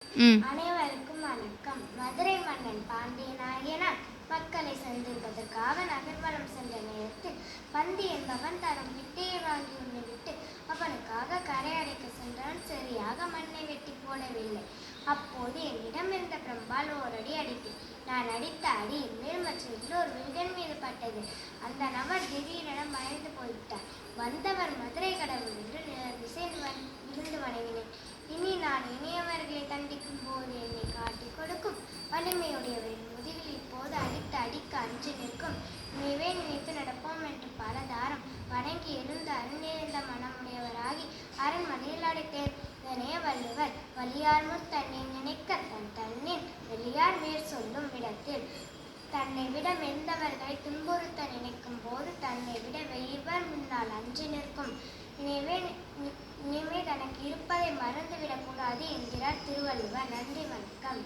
ம். அனைவருக்கும் வணக்கம். மதுரை மன்னன் பாண்டியனாகியனான் மக்களை சந்திப்பதற்காக நகர்வலம் சென்ற நேரத்தில் பந்தி என்பவன் தரும் பிட்டையை வாங்கி உண்ணுவிட்டு அவனுக்காக கரை அடைக்க சென்றவன் சரியாக மண்ணை வெட்டி போடவில்லை. அப்போது என்னிடம் இருந்த பிரம்பால் ஓரடி அடித்தேன். நான் அடித்த அடி என்மேல் மற்ற இன்னொரு வீரன் மீது பட்டது. அந்த நபர் திடீரென பயந்து போய்விட்டார். வந்தவர் மதுரை கடவுள் என்று விழுந்து வணங்கினேன். இனி நான் இனியவர்களை தண்டிக்கும் போது என்னை காட்டிக் கொடுக்கும் வலிமையுடையவரின் முதுகில் இப்போது அடித்து அடிக்க அஞ்சு நிற்கும். நினைவே நினைத்து நடப்போம் என்று பலதாரம் வணங்கி எழுந்து அருநேர்ந்த மனமுடையவராகி அரண்மனையில் அடைத்தேன். இதனே வள்ளுவர் வலியார்முத் தன்னை நினைக்க தன் தன்னின் வெளியார் மேற் சொல்லும் இடத்தில் தன்னை விட மெந்தவர்களை துன்புறுத்த நினைக்கும் போது தன்னை விட வெய்வர் முன்னால் அஞ்சு நிற்கும். இனிமே தனக்கு இருப்பதை மறந்துவிடக்கூடாது என்கிறார் திருவள்ளுவர். நன்றி, வணக்கம்.